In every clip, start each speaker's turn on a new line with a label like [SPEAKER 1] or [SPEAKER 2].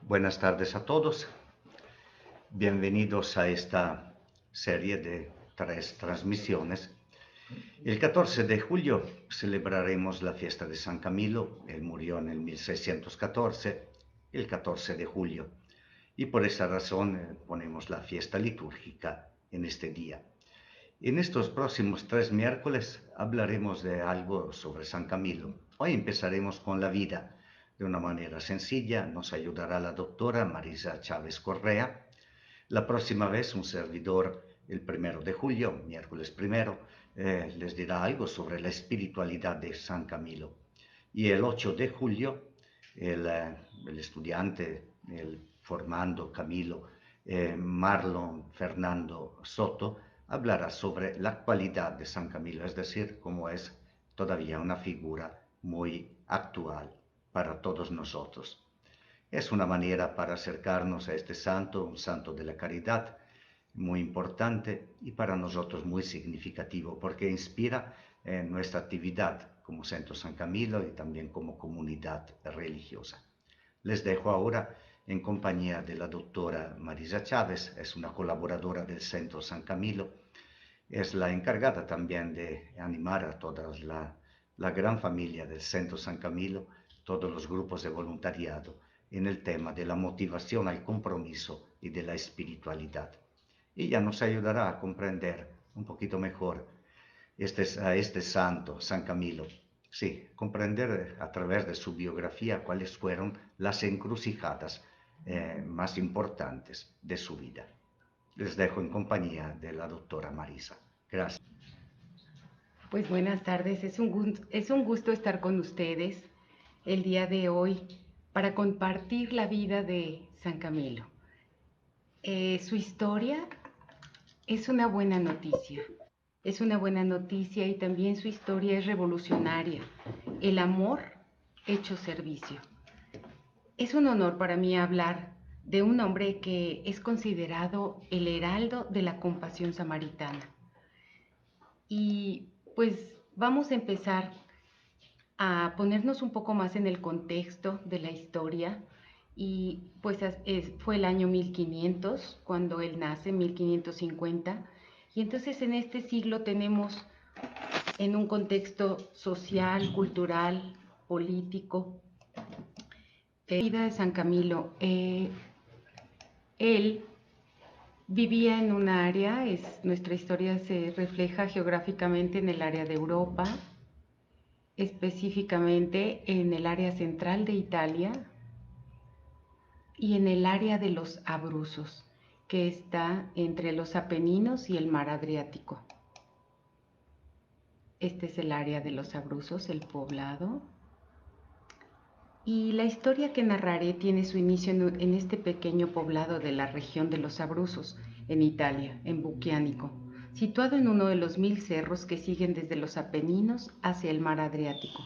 [SPEAKER 1] Buenas tardes a todos. Bienvenidos a esta serie de 3 transmisiones. El 14 de julio celebraremos la fiesta de San Camilo. Él murió en el 1614, el 14 de julio. Y por esa razón ponemos la fiesta litúrgica en este día. En estos próximos 3 miércoles hablaremos de algo sobre San Camilo. Hoy empezaremos con la vida. De una manera sencilla nos ayudará la doctora Marisa Chávez Correa. La próxima vez un servidor, el 1 de julio, miércoles primero, les dirá algo sobre la espiritualidad de San Camilo. Y el 8 de julio, el estudiante, el formando Camilo, Marlon Fernando Soto, hablará sobre la actualidad de San Camilo, es decir, cómo es todavía una figura muy actual para todos nosotros. Es una manera para acercarnos a este santo, un santo de la caridad, muy importante y para nosotros muy significativo, porque inspira nuestra actividad como Centro San Camilo y también como comunidad religiosa. Les dejo ahora en compañía de la doctora Marisa Chávez, es una colaboradora del Centro San Camilo, es la encargada también de animar a toda la gran familia del Centro San Camilo, todos los grupos de voluntariado, en el tema de la motivación al compromiso y de la espiritualidad. Ella nos ayudará a comprender un poquito mejor a este santo, San Camilo. Sí, comprender a través de su biografía cuáles fueron las encrucijadas más importantes de su vida. Les dejo en compañía de la doctora Marisa. Gracias.
[SPEAKER 2] Pues buenas tardes, es un gusto estar con ustedes el día de hoy para compartir la vida de San Camilo. Su historia es una buena noticia, y también su historia es revolucionaria, el amor hecho servicio. Es un honor para mí hablar de un hombre que es considerado el heraldo de la compasión samaritana. Y pues vamos a empezar a ponernos un poco más en el contexto de la historia. Y pues fue el año 1500 cuando él nace, 1550. Y entonces en este siglo tenemos en un contexto social, cultural, político, la vida de San Camilo. Él vivía en un área, nuestra historia se refleja geográficamente en el área de Europa, específicamente en el área central de Italia y en el área de los Abruzos, que está entre los Apeninos y el mar Adriático. Este es el área de los Abruzos, el poblado. Y la historia que narraré tiene su inicio en este pequeño poblado de la región de los Abruzos, en Italia, en Buchianico, situado en uno de los 1000 cerros que siguen desde los Apeninos hacia el mar Adriático.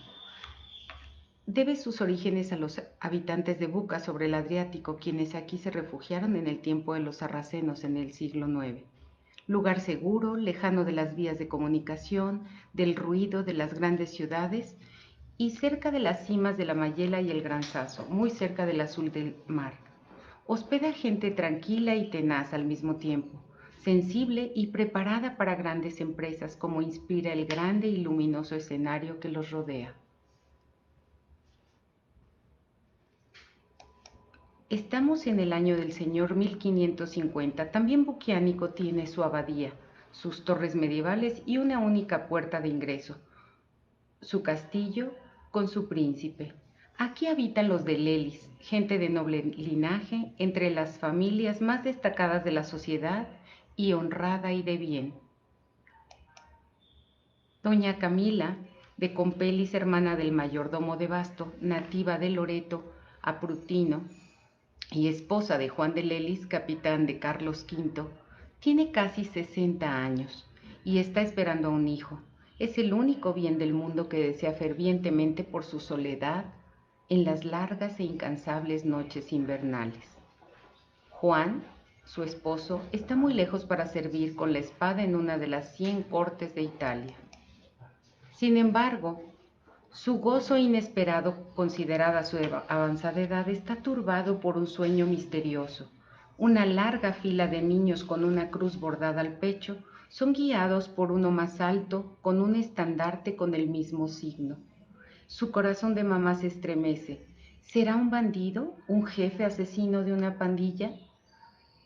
[SPEAKER 2] Debe sus orígenes a los habitantes de Buca sobre el Adriático, quienes aquí se refugiaron en el tiempo de los sarracenos en el siglo IX. Lugar seguro, lejano de las vías de comunicación, del ruido de las grandes ciudades y cerca de las cimas de la Mayela y el Gran Sasso, muy cerca del azul del mar. Hospeda gente tranquila y tenaz al mismo tiempo, sensible y preparada para grandes empresas, como inspira el grande y luminoso escenario que los rodea. Estamos en el año del Señor 1550. También Buchianico tiene su abadía, sus torres medievales y una única puerta de ingreso, su castillo con su príncipe. Aquí habitan los de Lelis, gente de noble linaje, entre las familias más destacadas de la sociedad y honrada y de bien. Doña Camila de Compelis, hermana del mayordomo de Basto, nativa de Loreto, Aprutino, y esposa de Juan de Lelis, capitán de Carlos V, tiene casi 60 años y está esperando a un hijo. Es el único bien del mundo que desea fervientemente por su soledad en las largas e incansables noches invernales. Juan, su esposo, está muy lejos para servir con la espada en una de las 100 cortes de Italia. Sin embargo, Su gozo inesperado, considerada su avanzada edad, está turbado por un sueño misterioso. Una larga fila de niños con una cruz bordada al pecho son guiados por uno más alto con un estandarte con el mismo signo. Su corazón de mamá se estremece. ¿Será un bandido? ¿Un jefe asesino de una pandilla?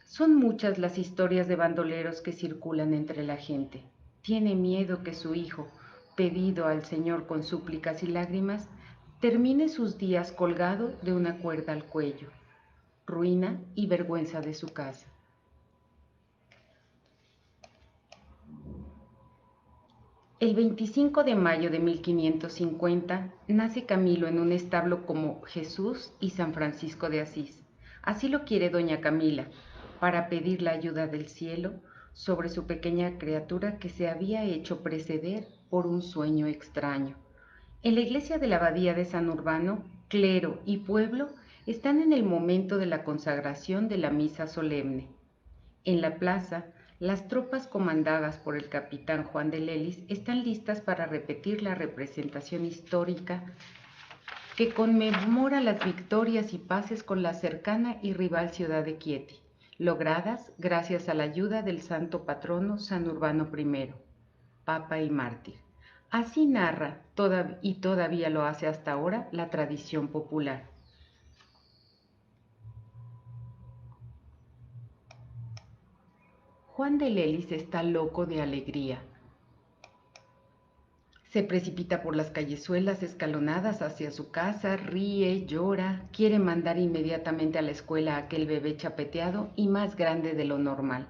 [SPEAKER 2] Son muchas las historias de bandoleros que circulan entre la gente. Tiene miedo que su hijo, pedido al Señor con súplicas y lágrimas, termine sus días colgado de una cuerda al cuello, ruina y vergüenza de su casa. El 25 de mayo de 1550 nace Camilo en un establo como Jesús y San Francisco de Asís. Así lo quiere doña Camila, para pedir la ayuda del cielo sobre su pequeña criatura que se había hecho preceder por un sueño extraño. En la iglesia de la abadía de San Urbano, clero y pueblo están en el momento de la consagración de la misa solemne. En la plaza, las tropas comandadas por el capitán Juan de Lelis están listas para repetir la representación histórica que conmemora las victorias y paces con la cercana y rival ciudad de Chieti, logradas gracias a la ayuda del santo patrono San Urbano I, papa y mártir. Así narra, y todavía lo hace hasta ahora, la tradición popular. Juan de Lelis está loco de alegría. Se precipita por las callezuelas escalonadas hacia su casa, ríe, llora, quiere mandar inmediatamente a la escuela a aquel bebé chapeteado y más grande de lo normal.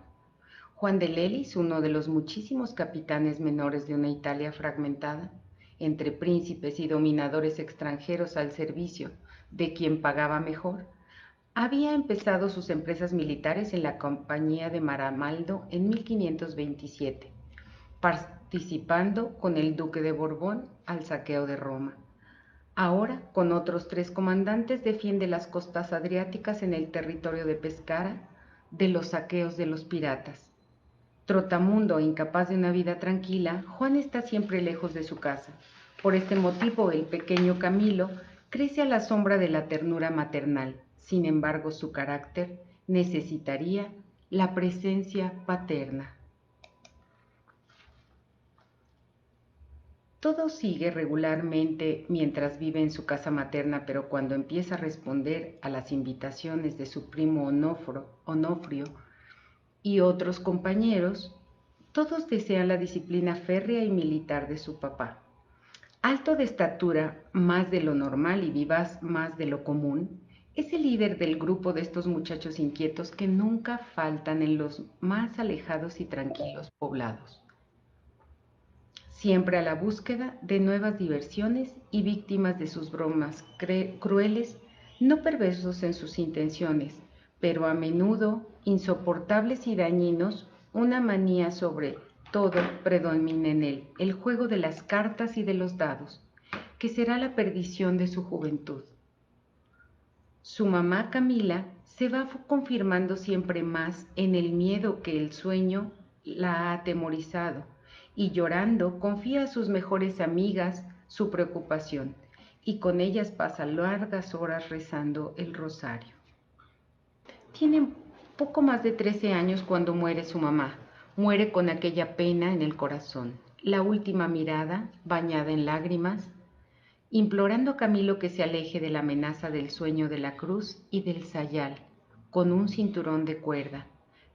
[SPEAKER 2] Juan de Lelis, uno de los muchísimos capitanes menores de una Italia fragmentada, entre príncipes y dominadores extranjeros al servicio de quien pagaba mejor, había empezado sus empresas militares en la Compañía de Maramaldo en 1527, participando con el duque de Borbón al saqueo de Roma. Ahora, con otros 3 comandantes, defiende las costas adriáticas en el territorio de Pescara de los saqueos de los piratas. Trotamundo e incapaz de una vida tranquila, Juan está siempre lejos de su casa. Por este motivo, el pequeño Camilo crece a la sombra de la ternura maternal. Sin embargo, su carácter necesitaría la presencia paterna. Todo sigue regularmente mientras vive en su casa materna, pero cuando empieza a responder a las invitaciones de su primo Onofrio y otros compañeros, todos desean la disciplina férrea y militar de su papá. Alto de estatura, más de lo normal y vivaz más de lo común, es el líder del grupo de estos muchachos inquietos que nunca faltan en los más alejados y tranquilos poblados, siempre a la búsqueda de nuevas diversiones y víctimas de sus bromas crueles, no perversos en sus intenciones, pero a menudo insoportables y dañinos. Una manía sobre todo predomina en él, el juego de las cartas y de los dados, que será la perdición de su juventud. Su mamá Camila se va confirmando siempre más en el miedo que el sueño la ha atemorizado, y llorando confía a sus mejores amigas su preocupación, y con ellas pasa largas horas rezando el rosario. Tiene poco más de 13 años cuando muere su mamá. Muere con aquella pena en el corazón, la última mirada bañada en lágrimas, implorando a Camilo que se aleje de la amenaza del sueño de la cruz y del sayal, con un cinturón de cuerda.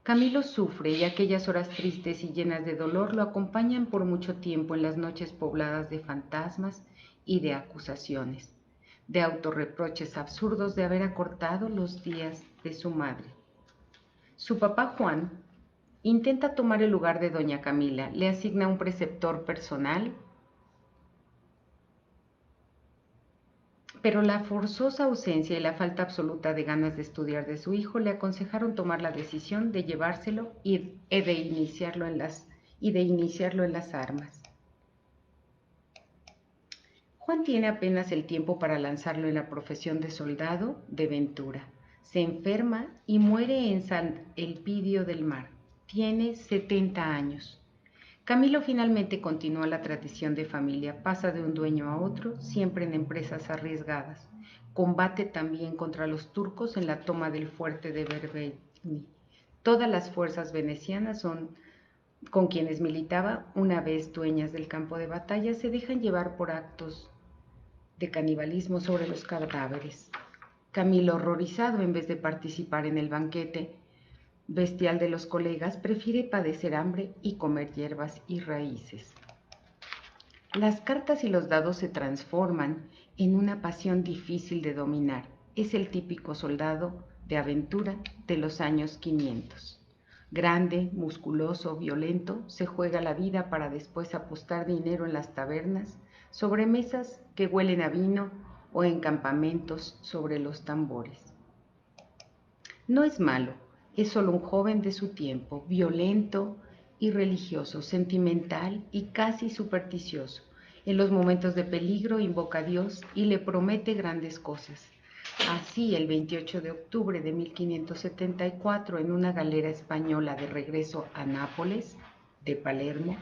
[SPEAKER 2] Camilo sufre y aquellas horas tristes y llenas de dolor lo acompañan por mucho tiempo en las noches pobladas de fantasmas y de acusaciones, de autorreproches absurdos de haber acortado los días de su madre. Su papá Juan intenta tomar el lugar de doña Camila, le asigna un preceptor personal, pero la forzosa ausencia y la falta absoluta de ganas de estudiar de su hijo le aconsejaron tomar la decisión de llevárselo y de iniciarlo en las armas. Juan tiene apenas el tiempo para lanzarlo en la profesión de soldado de Ventura. Se enferma y muere en San Elpidio del Mar. Tiene 70 años. Camilo finalmente continúa la tradición de familia, pasa de un dueño a otro, siempre en empresas arriesgadas. Combate también contra los turcos en la toma del fuerte de Berbeni. Todas las fuerzas venecianas son con quienes militaba, una vez dueñas del campo de batalla, se dejan llevar por actos de canibalismo sobre los cadáveres. Camilo, horrorizado, en vez de participar en el banquete bestial de los colegas, prefiere padecer hambre y comer hierbas y raíces. Las cartas y los dados se transforman en una pasión difícil de dominar. Es el típico soldado de aventura de los años 500. Grande, musculoso, violento, se juega la vida para después apostar dinero en las tabernas, sobre mesas que huelen a vino o en campamentos sobre los tambores. No es malo, es solo un joven de su tiempo, violento y religioso, sentimental y casi supersticioso. En los momentos de peligro invoca a Dios y le promete grandes cosas. Así, el 28 de octubre de 1574, en una galera española de regreso a Nápoles, de Palermo,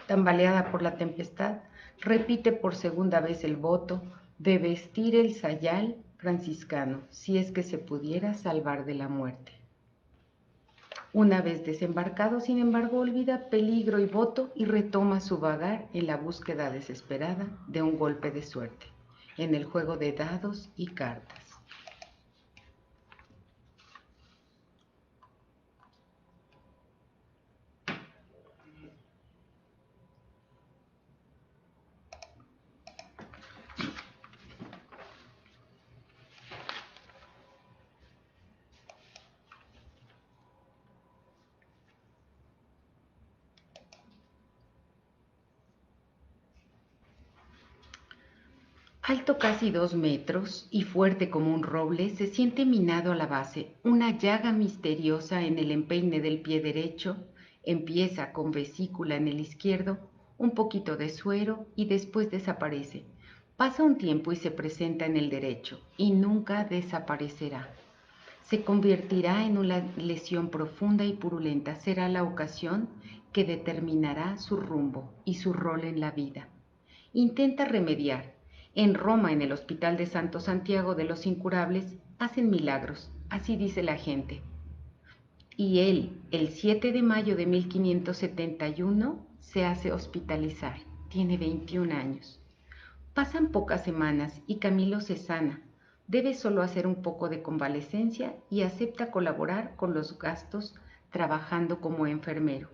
[SPEAKER 2] tambaleada por la tempestad, repite por segunda vez el voto de vestir el sayal franciscano, si es que se pudiera salvar de la muerte. Una vez desembarcado, sin embargo, olvida peligro y voto y retoma su vagar en la búsqueda desesperada de un golpe de suerte, en el juego de dados y cartas. Alto casi 2 metros y fuerte como un roble, se siente minado a la base, una llaga misteriosa en el empeine del pie derecho, empieza con vesícula en el izquierdo, un poquito de suero y después desaparece. Pasa un tiempo y se presenta en el derecho y nunca desaparecerá. Se convertirá en una lesión profunda y purulenta, será la ocasión que determinará su rumbo y su rol en la vida. Intenta remediar. En Roma, en el Hospital de Santo Santiago de los Incurables, hacen milagros, así dice la gente. Y él, el 7 de mayo de 1571, se hace hospitalizar. Tiene 21 años. Pasan pocas semanas y Camilo se sana. Debe solo hacer un poco de convalecencia y acepta colaborar con los gastos trabajando como enfermero.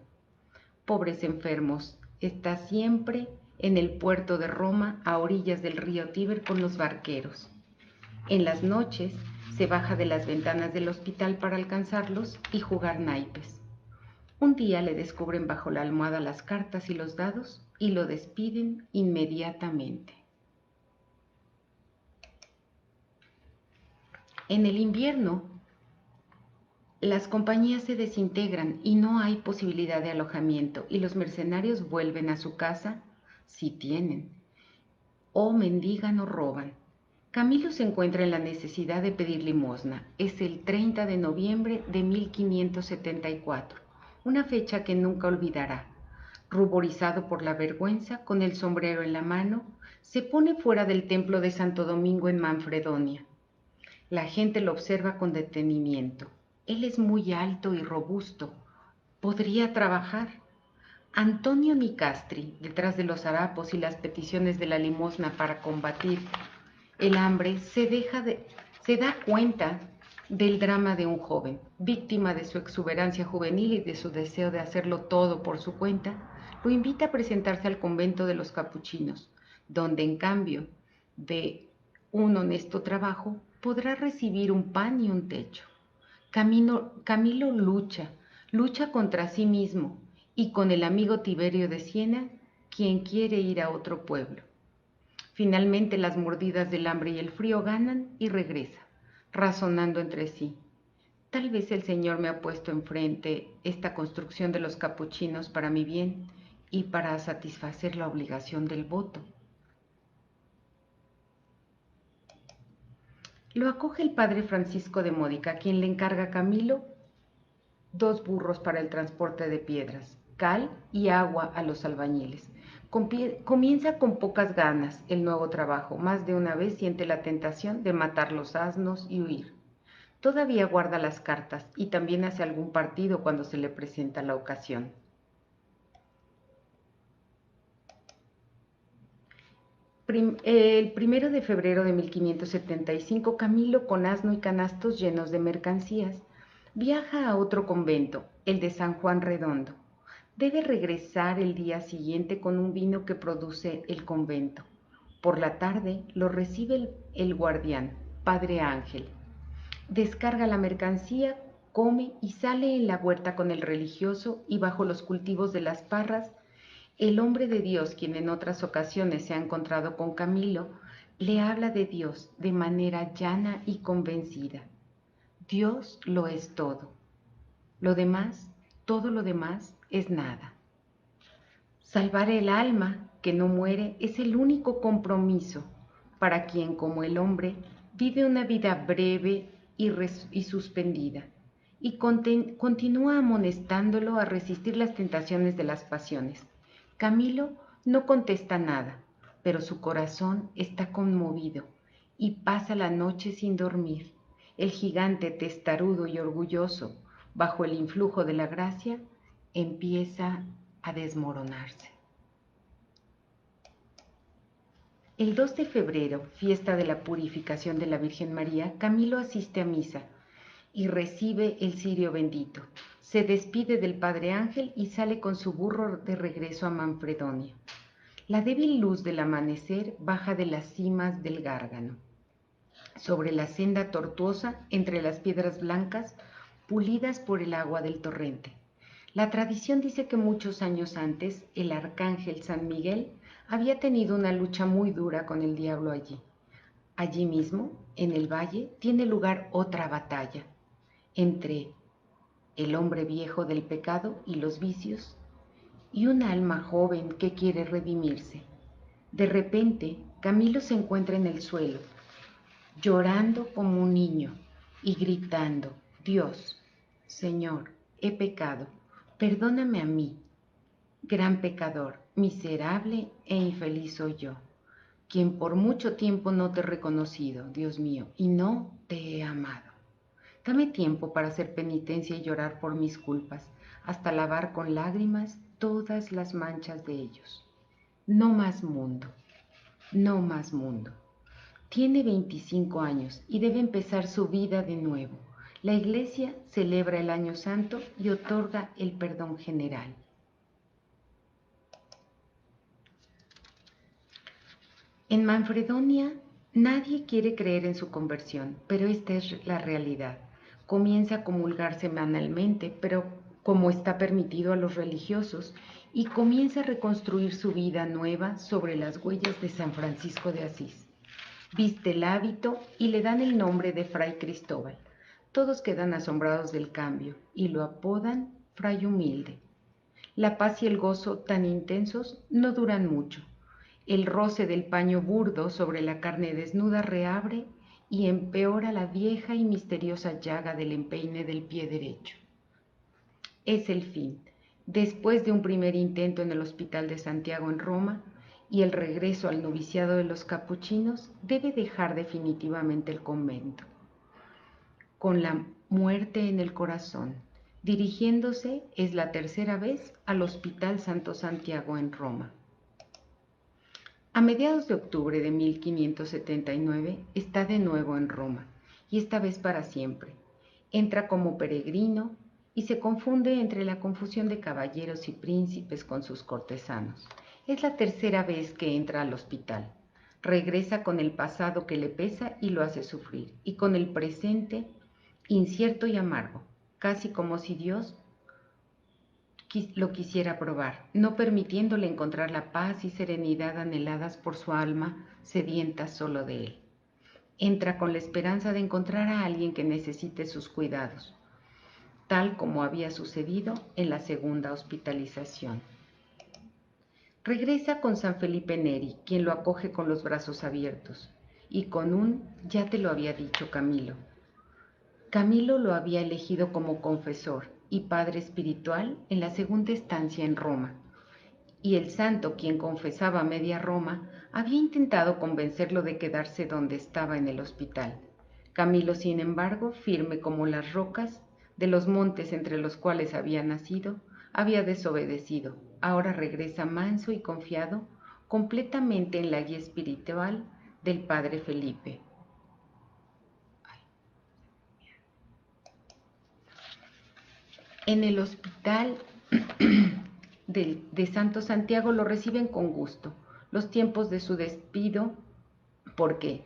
[SPEAKER 2] Pobres enfermos, está siempre en el puerto de Roma, a orillas del río Tíber con los barqueros. En las noches se baja de las ventanas del hospital para alcanzarlos y jugar naipes. Un día le descubren bajo la almohada las cartas y los dados y lo despiden inmediatamente. En el invierno, las compañías se desintegran y no hay posibilidad de alojamiento y los mercenarios vuelven a su casa, si tienen, o mendigan o roban. Camilo se encuentra en la necesidad de pedir limosna. Es el 30 de noviembre de 1574, una fecha que nunca olvidará. Ruborizado por la vergüenza, con el sombrero en la mano, se pone fuera del templo de Santo Domingo en Manfredonia. La gente lo observa con detenimiento. Él es muy alto y robusto. ¿Podría trabajar? Antonio Nicastri, detrás de los harapos y las peticiones de la limosna para combatir el hambre, se da cuenta del drama de un joven, víctima de su exuberancia juvenil y de su deseo de hacerlo todo por su cuenta. Lo invita a presentarse al convento de los capuchinos, donde en cambio de un honesto trabajo podrá recibir un pan y un techo. Camilo lucha contra sí mismo y con el amigo Tiberio de Siena, quien quiere ir a otro pueblo. Finalmente las mordidas del hambre y el frío ganan y regresa, razonando entre sí. Tal vez el Señor me ha puesto enfrente esta construcción de los capuchinos para mi bien y para satisfacer la obligación del voto. Lo acoge el padre Francisco de Módica, quien le encarga a Camilo 2 burros para el transporte de piedras. cal y agua a los albañiles. Comienza con pocas ganas el nuevo trabajo. Más de una vez siente la tentación de matar los asnos y huir. Todavía guarda las cartas y también hace algún partido cuando se le presenta la ocasión. El 1 de febrero de 1575, Camilo, con asno y canastos llenos de mercancías, viaja a otro convento, el de San Juan Redondo. Debe regresar el día siguiente con un vino que produce el convento. Por la tarde lo recibe el guardián, Padre Ángel. Descarga la mercancía, come y sale en la huerta con el religioso y bajo los cultivos de las parras. El hombre de Dios, quien en otras ocasiones se ha encontrado con Camilo, le habla de Dios de manera llana y convencida. Dios lo es todo. Lo demás, todo lo demás es nada. Salvar el alma que no muere es el único compromiso para quien, como el hombre, vive una vida breve y suspendida y continúa amonestándolo a resistir las tentaciones de las pasiones. Camilo no contesta nada, pero su corazón está conmovido y pasa la noche sin dormir. El gigante testarudo y orgulloso, bajo el influjo de la gracia, empieza a desmoronarse. El 2 de febrero, fiesta de la purificación de la Virgen María, Camilo asiste a misa y recibe el cirio bendito. Se despide del Padre Ángel y sale con su burro de regreso a Manfredonia. La débil luz del amanecer baja de las cimas del Gárgano. Sobre la senda tortuosa, entre las piedras blancas, pulidas por el agua del torrente. La tradición dice que muchos años antes, el arcángel San Miguel había tenido una lucha muy dura con el diablo allí. Allí mismo, en el valle, tiene lugar otra batalla entre el hombre viejo del pecado y los vicios y un alma joven que quiere redimirse. De repente, Camilo se encuentra en el suelo, llorando como un niño y gritando: Dios, Señor, he pecado, perdóname a mí, gran pecador, miserable e infeliz soy yo, quien por mucho tiempo no te he reconocido, Dios mío, y no te he amado. Dame tiempo para hacer penitencia y llorar por mis culpas, hasta lavar con lágrimas todas las manchas de ellos. No más mundo, no más mundo. Tiene 25 años y debe empezar su vida de nuevo. La Iglesia celebra el Año Santo y otorga el perdón general. En Manfredonia nadie quiere creer en su conversión, pero esta es la realidad. Comienza a comulgar semanalmente, pero como está permitido a los religiosos, y comienza a reconstruir su vida nueva sobre las huellas de San Francisco de Asís. Viste el hábito y le dan el nombre de Fray Cristóbal. Todos quedan asombrados del cambio y lo apodan Fray Humilde. La paz y el gozo tan intensos no duran mucho. El roce del paño burdo sobre la carne desnuda reabre y empeora la vieja y misteriosa llaga del empeine del pie derecho. Es el fin. Después de un primer intento en el Hospital de Santiago en Roma y el regreso al noviciado de los capuchinos, debe dejar definitivamente el convento. Con la muerte en el corazón, dirigiéndose, es la tercera vez, al Hospital Santo Santiago en Roma. A mediados de octubre de 1579 está de nuevo en Roma, y esta vez para siempre. Entra como peregrino y se confunde entre la confusión de caballeros y príncipes con sus cortesanos. Es la tercera vez que entra al hospital. Regresa con el pasado que le pesa y lo hace sufrir, y con el presente incierto y amargo, casi como si Dios lo quisiera probar, no permitiéndole encontrar la paz y serenidad anheladas por su alma sedienta solo de él. Entra con la esperanza de encontrar a alguien que necesite sus cuidados, tal como había sucedido en la segunda hospitalización. Regresa con San Felipe Neri, quien lo acoge con los brazos abiertos, y con un "ya te lo había dicho Camilo". Camilo lo había elegido como confesor y padre espiritual en la segunda estancia en Roma, y el santo, quien confesaba media Roma, había intentado convencerlo de quedarse donde estaba en el hospital. Camilo, sin embargo, firme como las rocas de los montes entre los cuales había nacido, había desobedecido. Ahora regresa manso y confiado, completamente en la guía espiritual del padre Felipe. En el hospital de Santo Santiago lo reciben con gusto. Los tiempos de su despido, porque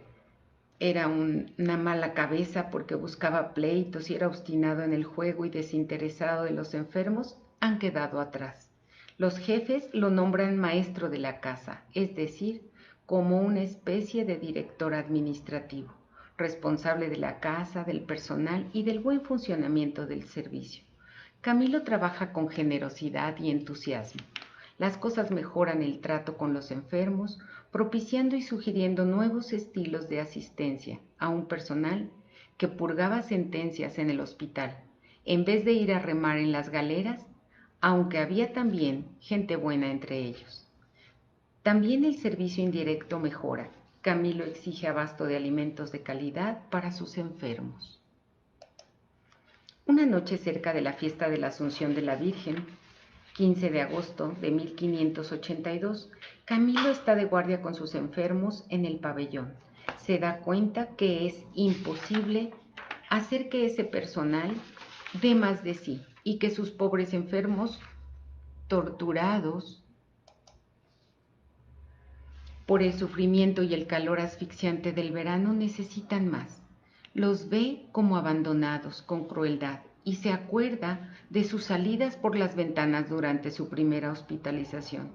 [SPEAKER 2] era una mala cabeza, porque buscaba pleitos y era obstinado en el juego y desinteresado de los enfermos, han quedado atrás. Los jefes lo nombran maestro de la casa, es decir, como una especie de director administrativo, responsable de la casa, del personal y del buen funcionamiento del servicio. Camilo trabaja con generosidad y entusiasmo. Las cosas mejoran el trato con los enfermos, propiciando y sugiriendo nuevos estilos de asistencia a un personal que purgaba sentencias en el hospital, en vez de ir a remar en las galeras, aunque había también gente buena entre ellos. También el servicio indirecto mejora. Camilo exige abasto de alimentos de calidad para sus enfermos. Una noche cerca de la fiesta de la Asunción de la Virgen, 15 de agosto de 1582, Camilo está de guardia con sus enfermos en el pabellón. Se da cuenta que es imposible hacer que ese personal dé más de sí y que sus pobres enfermos, torturados por el sufrimiento y el calor asfixiante del verano, necesitan más. Los ve como abandonados, con crueldad, y se acuerda de sus salidas por las ventanas durante su primera hospitalización.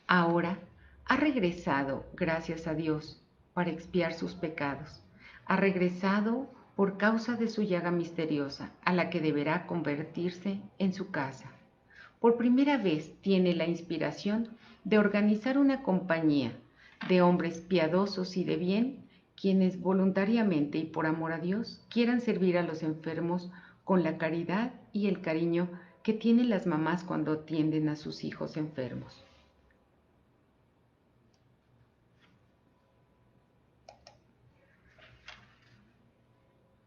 [SPEAKER 2] Ahora ha regresado, gracias a Dios, para expiar sus pecados. Ha regresado por causa de su llaga misteriosa, a la que deberá convertirse en su casa. Por primera vez tiene la inspiración de organizar una compañía de hombres piadosos y de bien, quienes voluntariamente y por amor a Dios quieran servir a los enfermos con la caridad y el cariño que tienen las mamás cuando atienden a sus hijos enfermos.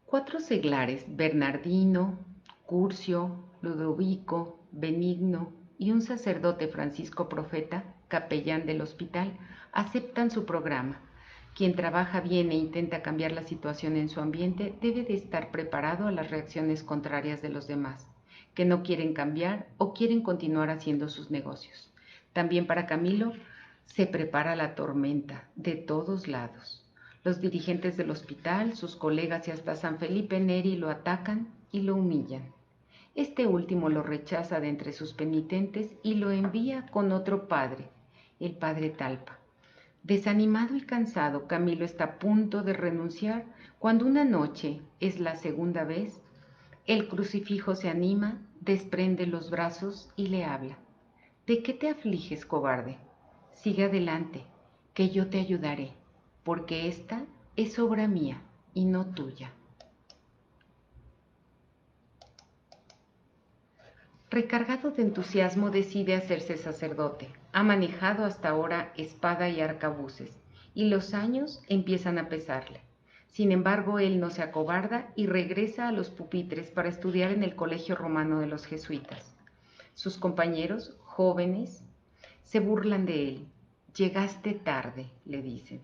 [SPEAKER 2] Cuatro seglares, Bernardino, Curcio, Ludovico, Benigno y un sacerdote Francisco Profeta, capellán del hospital, aceptan su programa. Quien trabaja bien e intenta cambiar la situación en su ambiente debe de estar preparado a las reacciones contrarias de los demás, que no quieren cambiar o quieren continuar haciendo sus negocios. También para Camilo se prepara la tormenta de todos lados. Los dirigentes del hospital, sus colegas y hasta San Felipe Neri lo atacan y lo humillan. Este último lo rechaza de entre sus penitentes y lo envía con otro padre, el padre Talpa. Desanimado y cansado, Camilo está a punto de renunciar cuando una noche, es la segunda vez, el crucifijo se anima, desprende los brazos y le habla. ¿De qué te afliges, cobarde? Sigue adelante, que yo te ayudaré, porque esta es obra mía y no tuya. Recargado de entusiasmo, decide hacerse sacerdote. Ha manejado hasta ahora espada y arcabuces, y los años empiezan a pesarle. Sin embargo, él no se acobarda y regresa a los pupitres para estudiar en el Colegio Romano de los Jesuitas. Sus compañeros, jóvenes, se burlan de él. Llegaste tarde, le dicen.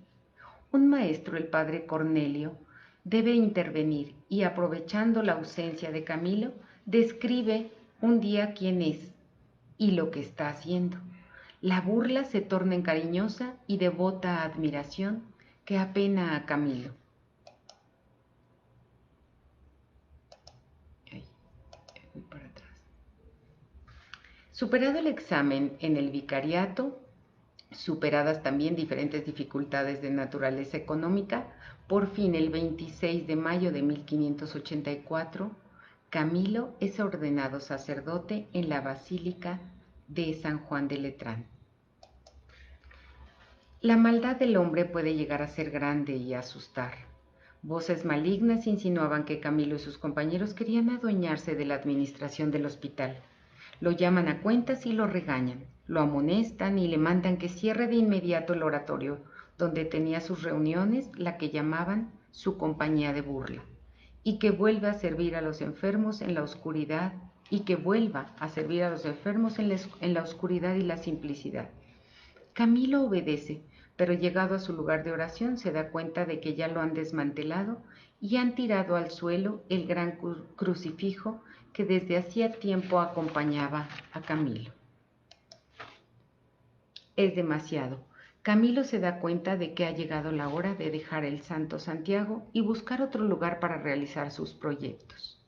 [SPEAKER 2] Un maestro, el padre Cornelio, debe intervenir y, aprovechando la ausencia de Camilo, describe un día quién es y lo que está haciendo. La burla se torna en cariñosa y devota admiración que apena a Camilo. Para atrás. Superado el examen en el vicariato, superadas también diferentes dificultades de naturaleza económica, por fin el 26 de mayo de 1584, Camilo es ordenado sacerdote en la Basílica de San Juan de Letrán. La maldad del hombre puede llegar a ser grande y asustar. Voces malignas insinuaban que Camilo y sus compañeros querían adueñarse de la administración del hospital. Lo llaman a cuentas y lo regañan, lo amonestan y le mandan que cierre de inmediato el oratorio donde tenía sus reuniones, la que llamaban su compañía de burla, y que vuelva a servir a los enfermos en la oscuridad, en la oscuridad y la simplicidad. Camilo obedece, pero llegado a su lugar de oración se da cuenta de que ya lo han desmantelado y han tirado al suelo el gran crucifijo que desde hacía tiempo acompañaba a Camilo. Es demasiado. Camilo se da cuenta de que ha llegado la hora de dejar el Santo Santiago y buscar otro lugar para realizar sus proyectos,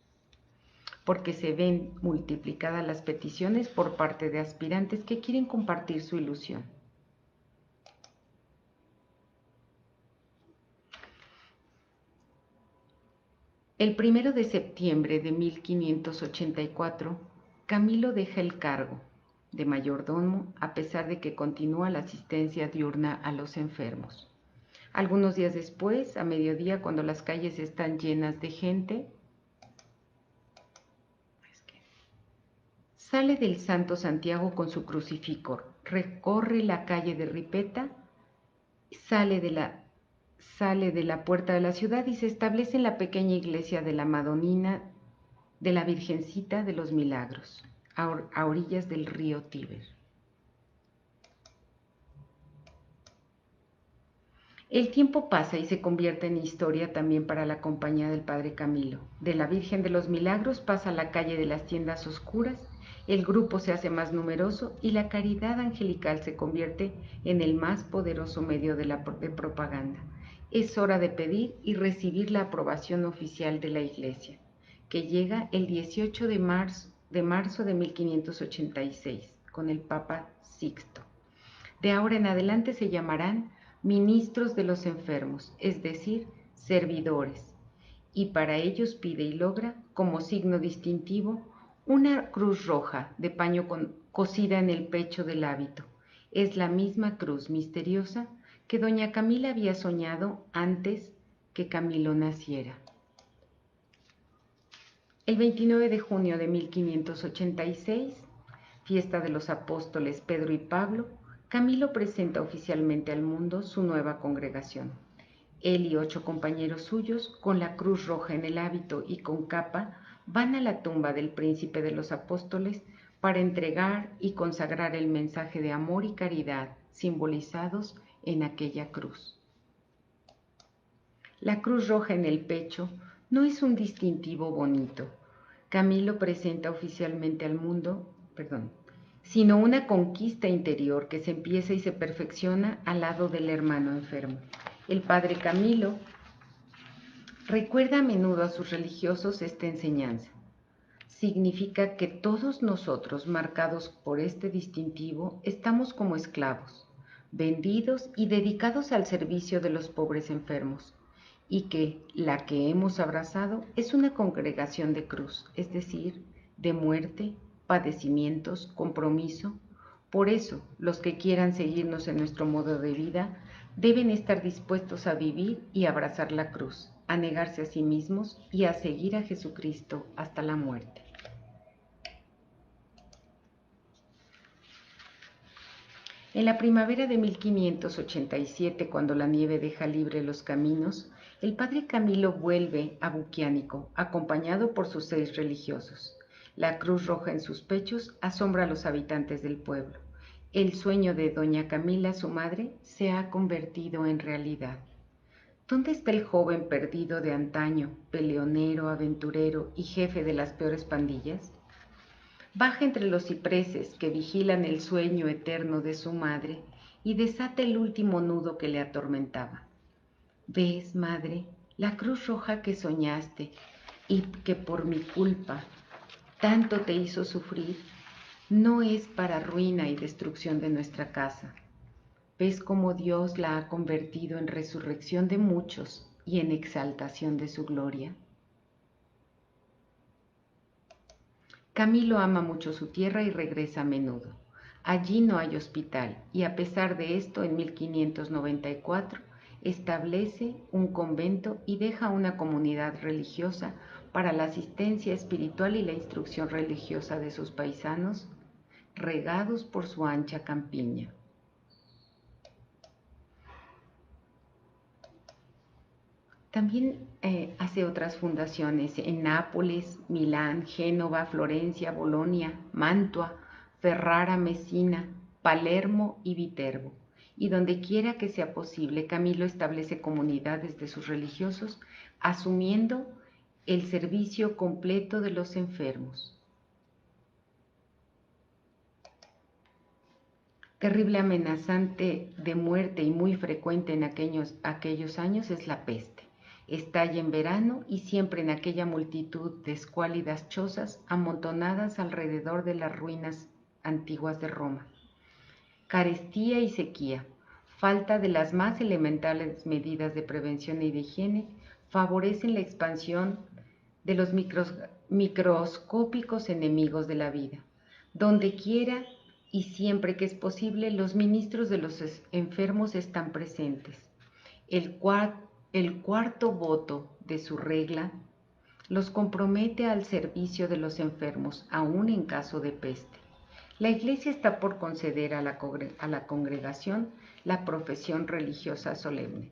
[SPEAKER 2] porque se ven multiplicadas las peticiones por parte de aspirantes que quieren compartir su ilusión. El 1 de septiembre de 1584, Camilo deja el cargo de mayordomo a pesar de que continúa la asistencia diurna a los enfermos. Algunos días después, a mediodía, cuando las calles están llenas de gente, sale del Santo Santiago con su crucifijo, recorre la calle de Ripetta, sale de la puerta de la ciudad y se establece en la pequeña iglesia de la Madonina de la Virgencita de los Milagros, a orillas del río Tíber. El tiempo pasa y se convierte en historia también para la compañía del Padre Camilo. De la Virgen de los Milagros pasa a la calle de las tiendas oscuras, el grupo se hace más numeroso y la caridad angelical se convierte en el más poderoso medio de propaganda. Es hora de pedir y recibir la aprobación oficial de la Iglesia, que llega el 18 de marzo de 1586 con el Papa Sixto. De ahora en adelante se llamarán ministros de los enfermos, es decir, servidores, y para ellos pide y logra, como signo distintivo, una cruz roja de paño cosida en el pecho del hábito. Es la misma cruz misteriosa que doña Camila había soñado antes que Camilo naciera. El 29 de junio de 1586, fiesta de los apóstoles Pedro y Pablo, Camilo presenta oficialmente al mundo su nueva congregación. Él y 8 compañeros suyos, con la cruz roja en el hábito y con capa, van a la tumba del príncipe de los apóstoles para entregar y consagrar el mensaje de amor y caridad simbolizados en aquella cruz. La cruz roja en el pecho no es un distintivo bonito. Camilo presenta oficialmente al mundo, sino una conquista interior que se empieza y se perfecciona al lado del hermano enfermo. El Padre Camilo recuerda a menudo a sus religiosos esta enseñanza. Significa que todos nosotros, marcados por este distintivo, estamos como esclavos, vendidos y dedicados al servicio de los pobres enfermos, y que la que hemos abrazado es una congregación de cruz, es decir, de muerte, padecimientos, compromiso. Por eso, los que quieran seguirnos en nuestro modo de vida deben estar dispuestos a vivir y abrazar la cruz, a negarse a sí mismos y a seguir a Jesucristo hasta la muerte. En la primavera de 1587, cuando la nieve deja libre los caminos, el Padre Camilo vuelve a Buquiánico, acompañado por sus 6 religiosos. La cruz roja en sus pechos asombra a los habitantes del pueblo. El sueño de doña Camila, su madre, se ha convertido en realidad. ¿Dónde está el joven perdido de antaño, peleonero, aventurero y jefe de las peores pandillas? Baja entre los cipreses que vigilan el sueño eterno de su madre y desata el último nudo que le atormentaba. ¿Ves, madre, la cruz roja que soñaste y que por mi culpa tanto te hizo sufrir? No es para ruina y destrucción de nuestra casa. ¿Ves cómo Dios la ha convertido en resurrección de muchos y en exaltación de su gloria? Camilo ama mucho su tierra y regresa a menudo. Allí no hay hospital y a pesar de esto, en 1594, establece un convento y deja una comunidad religiosa para la asistencia espiritual y la instrucción religiosa de sus paisanos, regados por su ancha campiña. También hace otras fundaciones en Nápoles, Milán, Génova, Florencia, Bolonia, Mantua, Ferrara, Messina, Palermo y Viterbo. Y donde quiera que sea posible, Camilo establece comunidades de sus religiosos, asumiendo el servicio completo de los enfermos. Terrible amenazante de muerte y muy frecuente en aquellos años es la peste. Estalla en verano y siempre en aquella multitud de escuálidas chozas amontonadas alrededor de las ruinas antiguas de Roma. Carestía y sequía, falta de las más elementales medidas de prevención y de higiene, favorecen la expansión de los microscópicos enemigos de la vida. Donde quiera y siempre que es posible, los ministros de los enfermos están presentes. El cuarto voto de su regla los compromete al servicio de los enfermos, aún en caso de peste. La Iglesia está por conceder a la congregación la profesión religiosa solemne,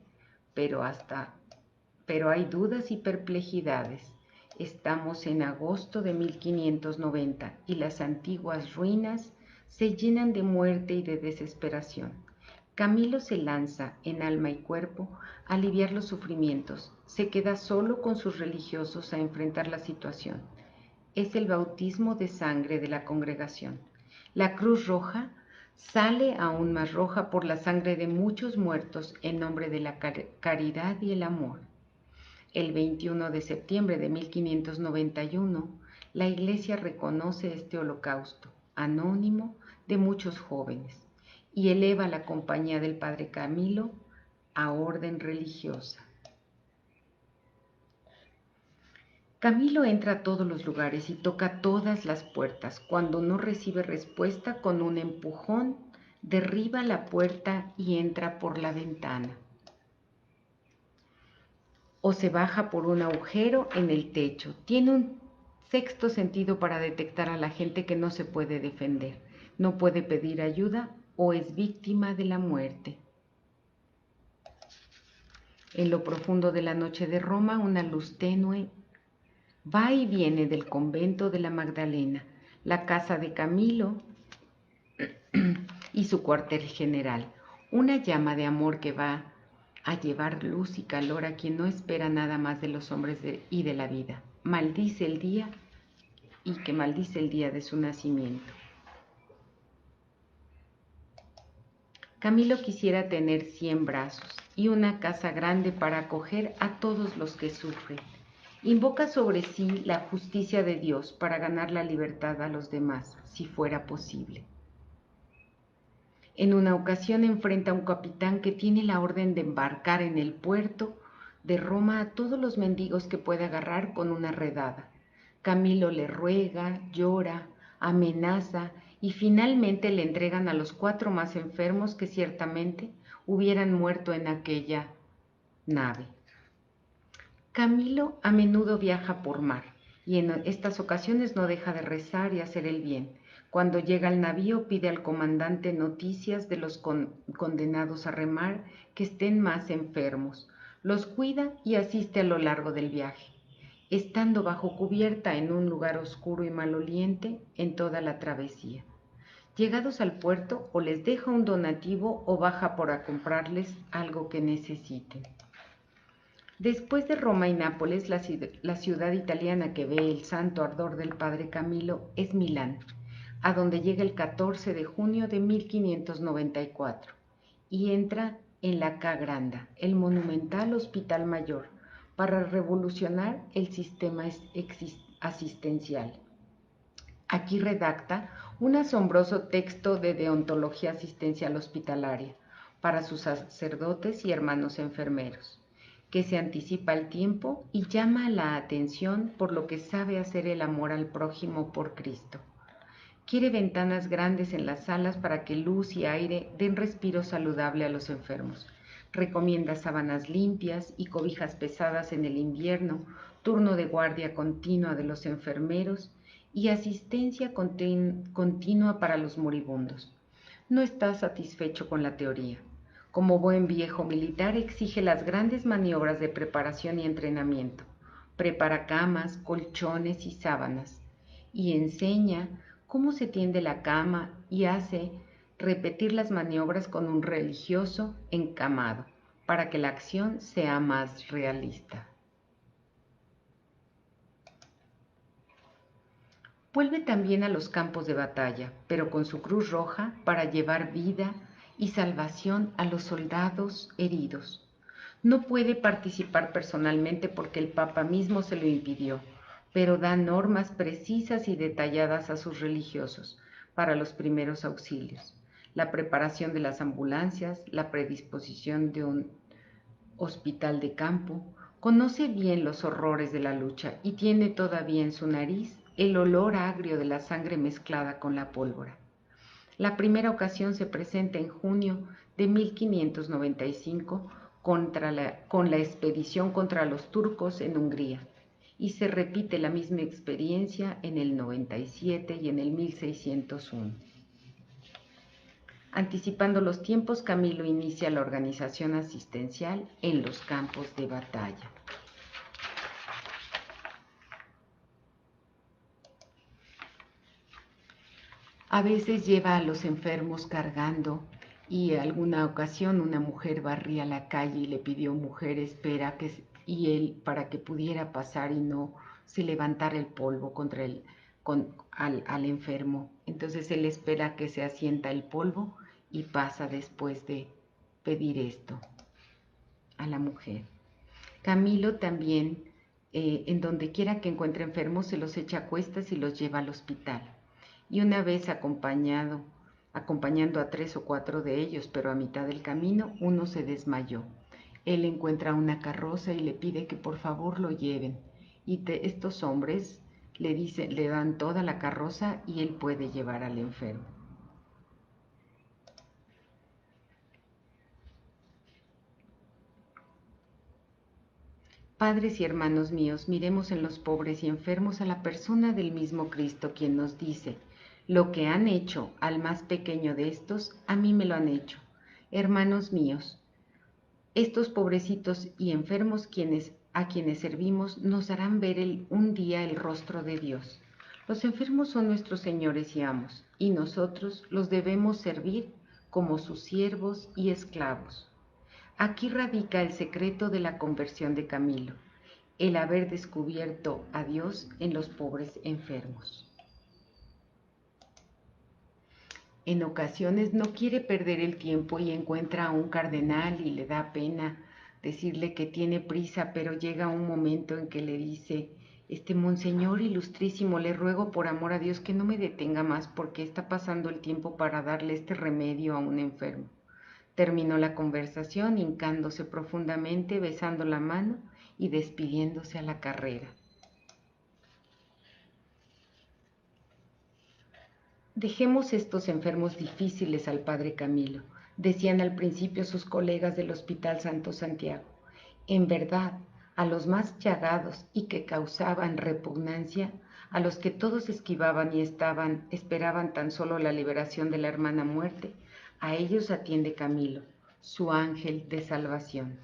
[SPEAKER 2] pero hay dudas y perplejidades. Estamos en agosto de 1590 y las antiguas ruinas se llenan de muerte y de desesperación. Camilo se lanza en alma y cuerpo a aliviar los sufrimientos. Se queda solo con sus religiosos a enfrentar la situación. Es el bautismo de sangre de la congregación. La Cruz Roja sale aún más roja por la sangre de muchos muertos en nombre de la caridad y el amor. El 21 de septiembre de 1591, la Iglesia reconoce este holocausto anónimo de muchos jóvenes y eleva la compañía del Padre Camilo a orden religiosa. Camilo entra a todos los lugares y toca todas las puertas. Cuando no recibe respuesta, con un empujón, derriba la puerta y entra por la ventana. O se baja por un agujero en el techo. Tiene un sexto sentido para detectar a la gente que no se puede defender, no puede pedir ayuda o es víctima de la muerte. En lo profundo de la noche de Roma, una luz tenue va y viene del convento de la Magdalena, la casa de Camilo y su cuartel general, una llama de amor que va a llevar luz y calor a quien no espera nada más de los hombres y de la vida. Maldice el día y que maldice el día de su nacimiento. Camilo quisiera tener 100 brazos y una casa grande para acoger a todos los que sufren. Invoca sobre sí la justicia de Dios para ganar la libertad a los demás, si fuera posible. En una ocasión enfrenta a un capitán que tiene la orden de embarcar en el puerto de Roma a todos los mendigos que puede agarrar con una redada. Camilo le ruega, llora, amenaza y finalmente le entregan a los 4 más enfermos que ciertamente hubieran muerto en aquella nave. Camilo a menudo viaja por mar y en estas ocasiones no deja de rezar y hacer el bien. Cuando llega al navío pide al comandante noticias de los condenados a remar que estén más enfermos. Los cuida y asiste a lo largo del viaje, estando bajo cubierta en un lugar oscuro y maloliente en toda la travesía. Llegados al puerto, o les deja un donativo o baja por comprarles algo que necesiten. Después de Roma y Nápoles, la ciudad italiana que ve el santo ardor del padre Camilo es Milán, a donde llega el 14 de junio de 1594 y entra en la Ca' Granda, el monumental hospital mayor, para revolucionar el sistema asistencial. Aquí redacta un asombroso texto de deontología asistencial hospitalaria para sus sacerdotes y hermanos enfermeros, que se anticipa al tiempo y llama la atención por lo que sabe hacer el amor al prójimo por Cristo. Quiere ventanas grandes en las salas para que luz y aire den respiro saludable a los enfermos. Recomienda sábanas limpias y cobijas pesadas en el invierno, turno de guardia continua de los enfermeros y asistencia continua para los moribundos. No está satisfecho con la teoría. Como buen viejo militar exige las grandes maniobras de preparación y entrenamiento. Prepara camas, colchones y sábanas y enseña cómo se tiende la cama y hace repetir las maniobras con un religioso encamado para que la acción sea más realista. Vuelve también a los campos de batalla, pero con su cruz roja para llevar vida y salvación a los soldados heridos. No puede participar personalmente porque el Papa mismo se lo impidió, pero da normas precisas y detalladas a sus religiosos para los primeros auxilios, la preparación de las ambulancias, la predisposición de un hospital de campo. Conoce bien los horrores de la lucha y tiene todavía en su nariz el olor agrio de la sangre mezclada con la pólvora. La primera ocasión se presenta en junio de 1595 con la expedición contra los turcos en Hungría, y se repite la misma experiencia en el 97 y en el 1601. Anticipando los tiempos, Camilo inicia la organización asistencial en los campos de batalla. A veces lleva a los enfermos cargando y en alguna ocasión una mujer barría la calle y le pidió: mujer, espera, y él, para que pudiera pasar y no se levantara el polvo al enfermo. Entonces él espera que se asienta el polvo y pasa después de pedir esto a la mujer. Camilo también, en donde quiera que encuentre enfermos, se los echa a cuestas y los lleva al hospital. Y una vez acompañando a 3 o 4 de ellos, pero a mitad del camino uno se desmayó. Él encuentra una carroza y le pide que por favor lo lleven. Y estos hombres le dan toda la carroza y él puede llevar al enfermo. Padres y hermanos míos, miremos en los pobres y enfermos a la persona del mismo Cristo, quien nos dice: lo que han hecho al más pequeño de estos, a mí me lo han hecho. Hermanos míos, estos pobrecitos y enfermos a quienes servimos nos harán ver un día el rostro de Dios. Los enfermos son nuestros señores y amos, y nosotros los debemos servir como sus siervos y esclavos. Aquí radica el secreto de la conversión de Camilo, el haber descubierto a Dios en los pobres enfermos. En ocasiones no quiere perder el tiempo y encuentra a un cardenal y le da pena decirle que tiene prisa, pero llega un momento en que le dice: Monseñor ilustrísimo, le ruego por amor a Dios que no me detenga más porque está pasando el tiempo para darle este remedio a un enfermo. Terminó la conversación hincándose profundamente, besando la mano y despidiéndose a la carrera. Dejemos estos enfermos difíciles al padre Camilo, decían al principio sus colegas del Hospital Santo Santiago. En verdad, a los más llagados y que causaban repugnancia, a los que todos esquivaban y esperaban tan solo la liberación de la hermana muerte, a ellos atiende Camilo, su ángel de salvación.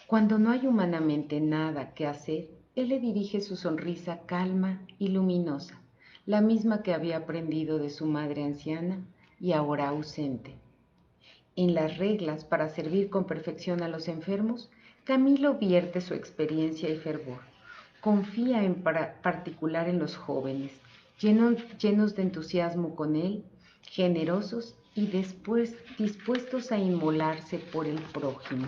[SPEAKER 2] Cuando no hay humanamente nada que hacer, él le dirige su sonrisa calma y luminosa, la misma que había aprendido de su madre anciana y ahora ausente. En las reglas para servir con perfección a los enfermos, Camilo vierte su experiencia y fervor. Confía en particular en los jóvenes, llenos de entusiasmo con él, generosos y después dispuestos a inmolarse por el prójimo.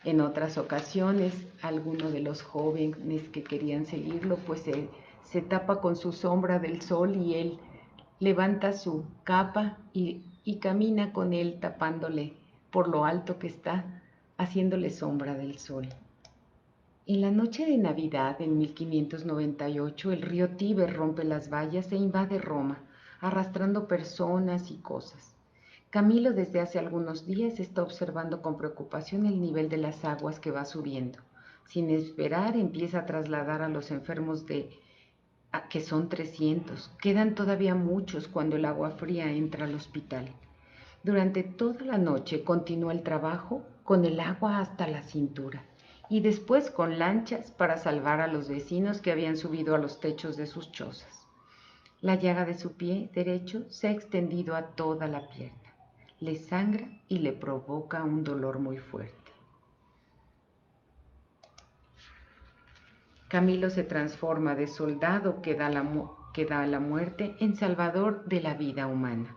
[SPEAKER 2] En otras ocasiones, alguno de los jóvenes que querían seguirlo, pues se tapa con su sombra del sol y él levanta su capa y camina con él tapándole por lo alto que está, haciéndole sombra del sol. En la noche de Navidad, en 1598, el río Tíber rompe las vallas e invade Roma, arrastrando personas y cosas. Camilo desde hace algunos días está observando con preocupación el nivel de las aguas que va subiendo. Sin esperar, empieza a trasladar a los enfermos que son 300. Quedan todavía muchos cuando el agua fría entra al hospital. Durante toda la noche continúa el trabajo con el agua hasta la cintura y después con lanchas para salvar a los vecinos que habían subido a los techos de sus chozas. La llaga de su pie derecho se ha extendido a toda la pierna. Le sangra y le provoca un dolor muy fuerte. Camilo se transforma de soldado que da la muerte en salvador de la vida humana.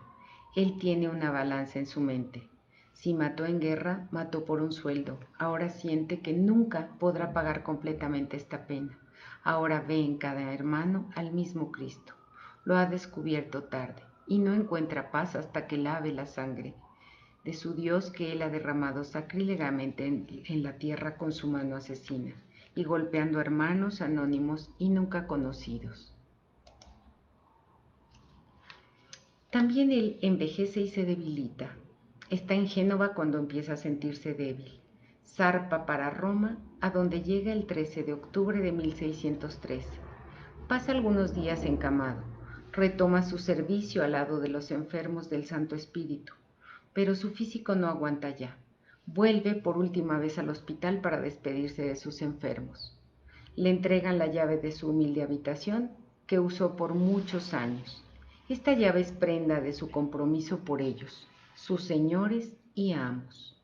[SPEAKER 2] Él tiene una balanza en su mente. Si mató en guerra, mató por un sueldo. Ahora siente que nunca podrá pagar completamente esta pena. Ahora ve en cada hermano al mismo Cristo. Lo ha descubierto tarde y no encuentra paz hasta que lave la sangre de su Dios que él ha derramado sacrílegamente en la tierra con su mano asesina y golpeando a hermanos anónimos y nunca conocidos. También él envejece y se debilita. Está en Génova cuando empieza a sentirse débil. Zarpa para Roma, a donde llega el 13 de octubre de 1613. Pasa algunos días encamado. Retoma su servicio al lado de los enfermos del Santo Espíritu, pero su físico no aguanta ya. Vuelve por última vez al hospital para despedirse de sus enfermos. Le entregan la llave de su humilde habitación que usó por muchos años. Esta llave es prenda de su compromiso por ellos, sus señores y amos.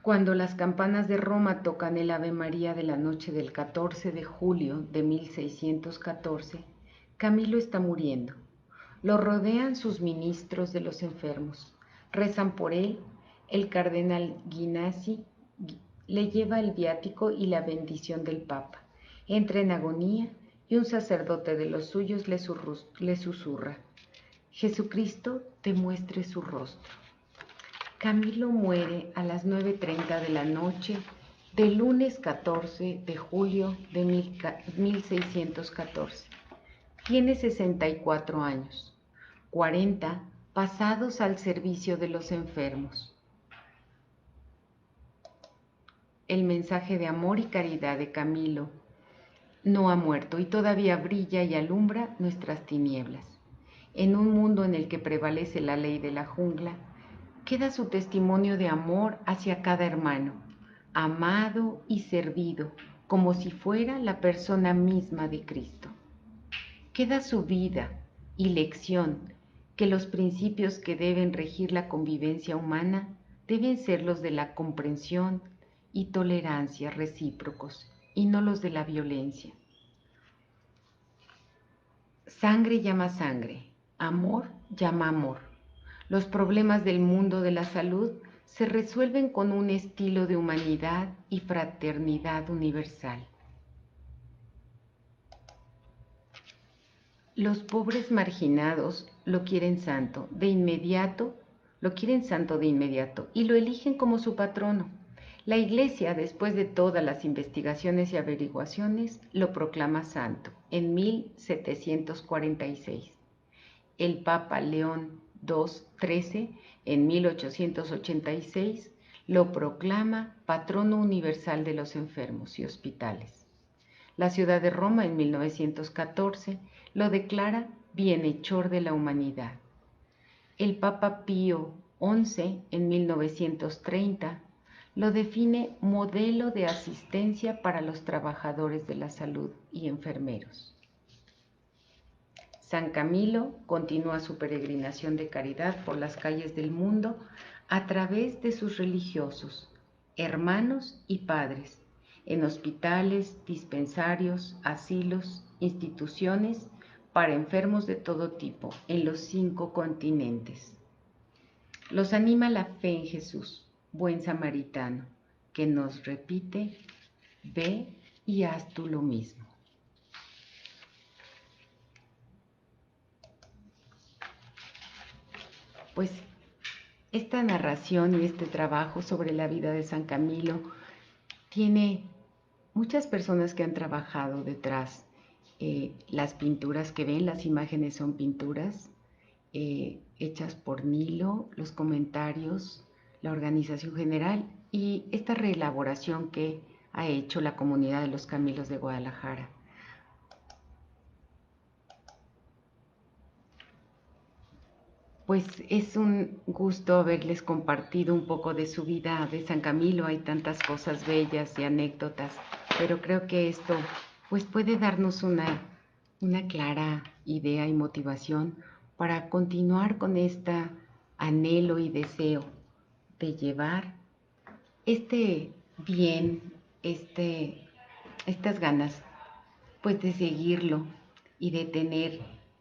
[SPEAKER 2] Cuando las campanas de Roma tocan el Ave María de la noche del 14 de julio de 1614, Camilo está muriendo. Lo rodean sus ministros de los enfermos. Rezan por él. El cardenal Guinassi le lleva el viático y la bendición del Papa. Entra en agonía y un sacerdote de los suyos le susurra: Jesucristo te muestre su rostro. Camilo muere a las 9:30 de la noche del lunes 14 de julio de 1614. Tiene 64 años, 40 pasados al servicio de los enfermos. El mensaje de amor y caridad de Camilo no ha muerto y todavía brilla y alumbra nuestras tinieblas. En un mundo en el que prevalece la ley de la jungla, queda su testimonio de amor hacia cada hermano, amado y servido, como si fuera la persona misma de Cristo. Queda su vida y lección que los principios que deben regir la convivencia humana deben ser los de la comprensión y tolerancia recíprocos y no los de la violencia. Sangre llama sangre, amor llama amor. Los problemas del mundo de la salud se resuelven con un estilo de humanidad y fraternidad universal. Los pobres marginados lo quieren santo de inmediato y lo eligen como su patrono. La Iglesia, después de todas las investigaciones y averiguaciones, lo proclama santo en 1746. El Papa León XIII, en 1886, lo proclama patrono universal de los enfermos y hospitales. La ciudad de Roma, en 1914, lo declara bienhechor de la humanidad. El Papa Pío XI, en 1930, lo define modelo de asistencia para los trabajadores de la salud y enfermeros. San Camilo continúa su peregrinación de caridad por las calles del mundo a través de sus religiosos, hermanos y padres, en hospitales, dispensarios, asilos, instituciones para enfermos de todo tipo en los 5 continentes. Los anima la fe en Jesús, buen samaritano, que nos repite: ve y haz tú lo mismo. Pues esta narración y este trabajo sobre la vida de San Camilo tiene muchas personas que han trabajado detrás. Las pinturas que ven, las imágenes son pinturas hechas por Nilo, los comentarios, la organización general y esta reelaboración que ha hecho la comunidad de los Camilos de Guadalajara. Pues es un gusto haberles compartido un poco de su vida de San Camilo. Hay tantas cosas bellas y anécdotas, pero creo que esto pues puede darnos una clara idea y motivación para continuar con este anhelo y deseo de llevar este bien, estas ganas, pues de seguirlo y de tener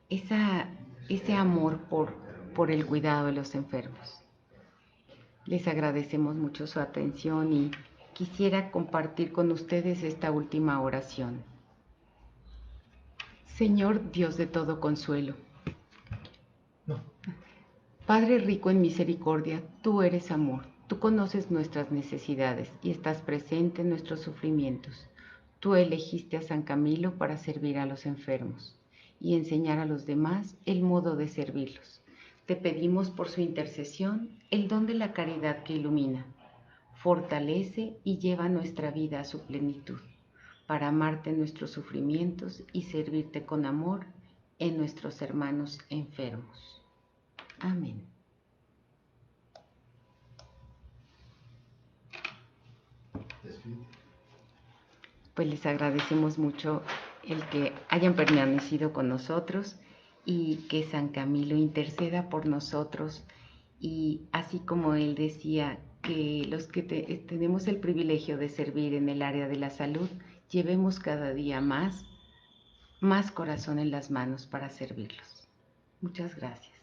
[SPEAKER 2] ese amor por el cuidado de los enfermos. Les agradecemos mucho su atención y quisiera compartir con ustedes esta última oración. Señor Dios de todo consuelo, Padre rico en misericordia, tú eres amor, tú conoces nuestras necesidades y estás presente en nuestros sufrimientos. Tú elegiste a San Camilo para servir a los enfermos y enseñar a los demás el modo de servirlos. Te pedimos por su intercesión el don de la caridad que ilumina, fortalece y lleva nuestra vida a su plenitud, para amarte en nuestros sufrimientos y servirte con amor en nuestros hermanos enfermos. Amén. Pues les agradecemos mucho el que hayan permanecido con nosotros y que San Camilo interceda por nosotros. Y así como él decía que los que tenemos el privilegio de servir en el área de la salud, llevemos cada día más corazón en las manos para servirlos. Muchas gracias.